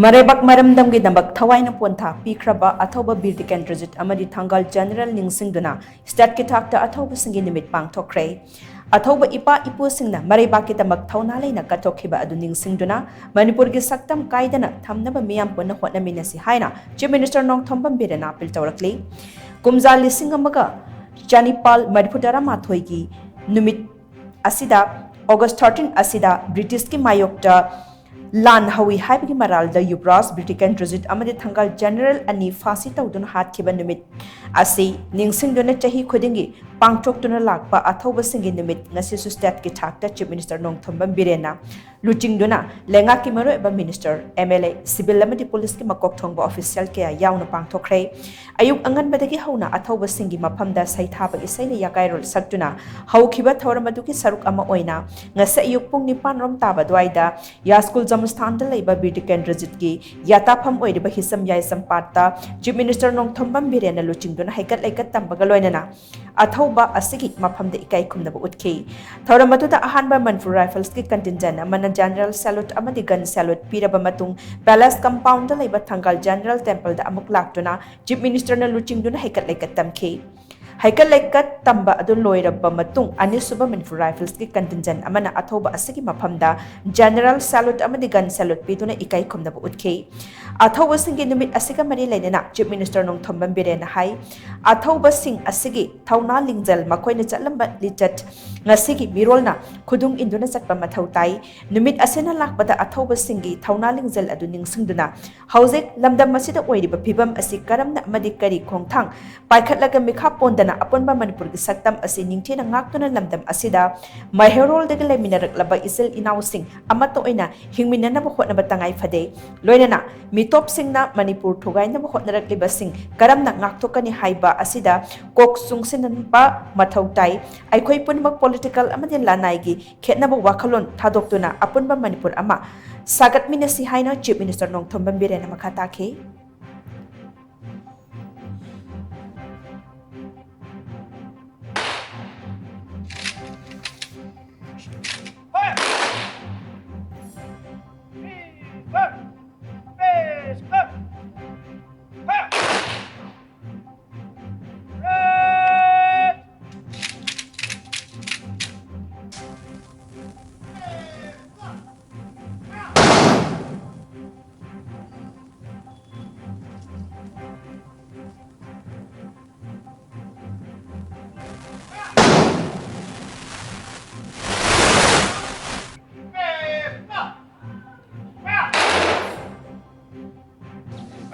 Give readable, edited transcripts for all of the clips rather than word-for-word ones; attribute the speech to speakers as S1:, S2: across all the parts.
S1: MAREIBAK MARAMDAM gi DAMAK THAWAINA PONTHA PIRAKHRABA ATHOUBA Bir Tikendrajit AMADI Thangal General Ningshingduna State ki Thakta Athouba Shing Numit Pangthokkhre Athouba ipa ipu singna MAREIBAK ki DAMAK THOUNA LEINA KATHOKHIBA adu Ningshingduna Manipur gi SHAKTAM KAIDANA THAMNABA MEEYAM PUNNA HOTNAMINNASI HAINA Chief Minister NONGTHOMBAM BIREN appeal TOURAKLI Kumja lising amaga Chanipal Madhuputara Mathoi gi Numit asida August 13 asida British ki mayokta Lan Hawi Haibigi Maralda Yubras Bir Tikendrajit Amadi Thangal General Ani Fasi Taudun Hat Kiba Numit Asi Ningshingduna Chahi Khudingi Pangthoktuna Lakpa Athouba Shingi Numit Ngasi su State ki Thakta Chief Minister Nongthombam Birena Luchingduna Lenga ki Maroiba Minister MLA Civil Amadi Police ki Makok Thongba Official Kaya Yauna Pangthokkhre Ayuk Angan Badagi Hauna Athouba Shingi Maphamda Saithaba Isaina Yakairol Saktuna Haukiba Thauramadu Saruk Ama Oina Ngasa Ayuk Pung Nipan Rom Taba Dwaida Ya School Jamstanda Laiba Bir Tikendrajit ki Yatafam Oidiba Hisam Yaisam Patta Chief Minister Nongthombam Birena Luchingduna Haikat Laikat Tambaga Loinana Athouba Asigi Maphamda Ikai Kumnaba Utki Thauramatuda Ahanba Manipur Rifles ki contingent Amana General Salute Amadi Gun Salute Piraba Matung Palace Compound Laiba Thangal General Temple da Amuk Laktuna Chief Minister na Luchingduna Haikat Laikat Tamki Haikat Laikat Tamba Adun Loiraba Matung Anisuba Manipur Rifles ki contingent Amana Athouba Asigi Maphamda General Salute Amadi Gun Salute Pituna Ikai Kumnaba Utki Athouba Shingi Numit Asiga Mari Lainana Chief Minister Nongthombam Birena Hai Athouba Shing Asigi THOUNA Lingjal Makoina Chatlamba Lichat Ngasigi Mirolna Khudung Induna Chakpa Mathau Tai Numit Asena Lakbada Athouba Shingi THOUNA Lingjal adu Ningshingduna Haujik Lamdam Masida Oiriba Phibam Asi Karamna Amadi Kari Khongthang Paikhatlaga Mikha Pondana Apunba Manipur gi SHAKTAM Asi Ningthina Ngaktuna Lamdam Asida Maherol Dagi Leminaraklaba Isil Inaw Sing Amato Oina Hingminana Hotnaba Tangai Phade Loinana Mitop Singna Manipur Thugaina Hotnarakliba Sing Karamna Ngaktokani Haiba Asida Kok Sungsinan Ba Mathau Tai Aikhoi Punmak Political Amadi Lanaigi Khetnaba Wakhalon Thadoktuna Apunba Manipur Ama Sagatminasi Haina Chief Minister Nongthombam Birena Makhatake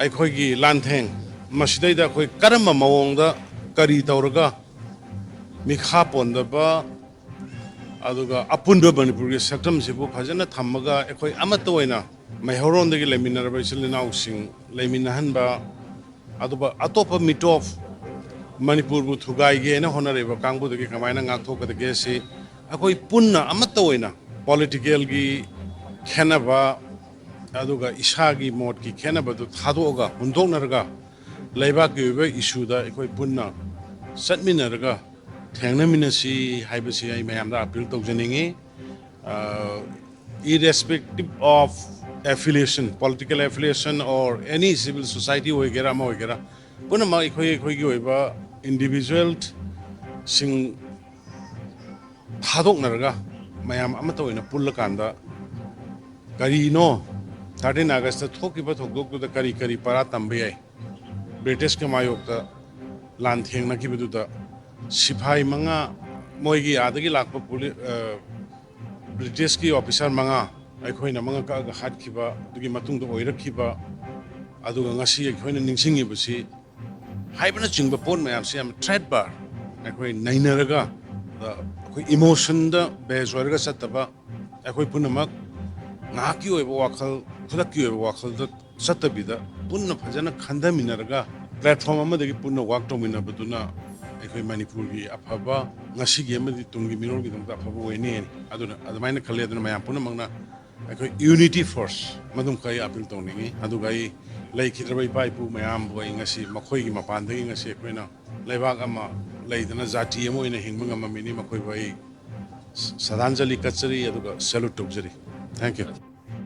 S2: ꯑꯩꯈꯣꯏꯒꯤ ꯂꯥꯟꯊꯦꯡ ꯃꯁꯤꯗꯩꯗ ꯑꯩꯈꯣꯏ ꯀꯔꯝꯕ ꯃꯑꯣꯡꯗ ꯀꯔꯤ ꯇꯧꯔꯒ ꯃꯤꯈꯥ ꯄꯣꯟꯗꯕ ꯑꯗꯨꯒ ꯑꯄꯨꯟꯕ ꯃꯅꯤꯄꯨꯔꯒꯤ ꯁꯛꯇꯝꯁꯤꯕꯨ ꯐꯖꯅ ꯊꯝꯃꯒ ꯑꯩꯈꯣꯏ ꯑꯃꯠꯇ ꯑꯣꯏꯅ ꯃꯩꯍꯧꯔꯣꯟꯗꯒꯤ ꯂꯩꯃꯤꯟꯅꯔꯕ ꯏꯆꯤꯜ ꯏꯅꯥꯎꯁꯤꯡ ꯂꯩꯃꯤꯟꯅꯍꯟꯕ ꯑꯗꯨꯒ ꯑꯇꯣꯞꯄ ꯃꯤꯇꯣꯞ ꯃꯅꯤꯄꯨꯔꯕꯨ ꯊꯨꯒꯥꯏꯒꯦꯅ ꯍꯣꯠꯅꯔꯤꯕ ꯀꯥꯡꯕꯨꯗꯒꯤ ꯀꯃꯥꯏꯅ ꯉꯥꯛꯊꯣꯛꯀꯗꯒꯦ ꯁꯤ ꯑꯩꯈꯣꯏ ꯄꯨꯟꯅ ꯑꯃꯠꯇ ꯑꯣꯏꯅ ꯄꯣꯂꯤꯇꯤꯀꯦꯜꯒꯤ ꯈꯦꯟꯅꯕ ꯑꯗꯨꯒ ꯏꯁꯥꯒꯤ ꯃꯣꯠꯀꯤ ꯈꯦꯟꯅꯕꯗꯨ ꯊꯥꯗꯣꯛꯑꯒ ꯍꯨꯟꯗꯣꯛꯅꯔꯒ ꯂꯩꯕꯥꯛꯀꯤ ꯑꯣꯏꯕ ꯏꯁꯨꯗ ꯑꯩꯈꯣꯏ ꯄꯨꯟꯅ ꯆꯠꯃꯤꯟꯅꯔꯒ ꯊꯦꯡꯅꯃꯤꯟꯅꯁꯤ ꯍꯥꯏꯕꯁꯤ ꯑꯩ ꯃꯌꯥꯝꯗ appeal ꯇꯧꯖꯅꯤꯡꯉꯤ irrespective of affiliation political affiliation or any civil society ꯑꯣꯏꯒꯦꯔꯥ ꯑꯃ ꯑꯣꯏꯒꯦꯔꯥ ꯄꯨꯟꯅꯃꯛ ꯑꯩꯈꯣꯏꯒꯤ ꯑꯣꯏꯕ individual ꯁꯤꯡ ꯊꯥꯗꯣꯛꯅꯔꯒ ꯃꯌꯥꯝ ꯑꯃꯠꯇ ꯑꯣꯏꯅ ꯄꯨꯜꯂꯀꯥꯟꯗ ꯀꯔꯤꯅꯣ 13 August थोकिबा थोकदोक्तुदा करी करी पारा तंबे याई ब्रिटिश के मायोक्ता लान थेंगनाखिबदुदा सिपाही मंगा मोइगी आदगी लाकपा ब्रिटिश की ऑफिसर मंगा अखोइना मंगा का हाटखिबा दुगी मतुंग दो ओइरखिबा अदुगा ngasi अखोइना निंगसिंगिबसि हाइबना चिंगबा पोन मयामसि याम थ्रेट बार अखोइ नाइनरगा अखोइ इमोशन दा बेस ओइरगा सत्तबा अखोइ पुनमक नाकी ओइबा वाखल खुदकी ओइबा वाखलदा सत्तबिदा पुन्ना फजना खंदमिनरगा प्लेटफॉर्म अमदगी पुन्ना वाक तौमिनबदुना अखोइ मणिपुरगी अफबा ngasiगी अमदि तुंगी मिरोगी दंता अफबा ओइने अदुना अदमाइना खले अदुना मयाम पुन्नमंगना अखोइ यूनिटी फोर्स मदुम kai अपील तौनिंगी अदुगा I लेखिद्रबा इपा इपु मयाम बोइ ngasi मखोइगी मपानदगी ngasi अखोइना लेबाक अमा लेदना जाति अमा ओइना हिंगबा ngamaमिनि मखोइ बै सदांजलि कचरी अदुगा सैल्यूट तौजरी थैंक यू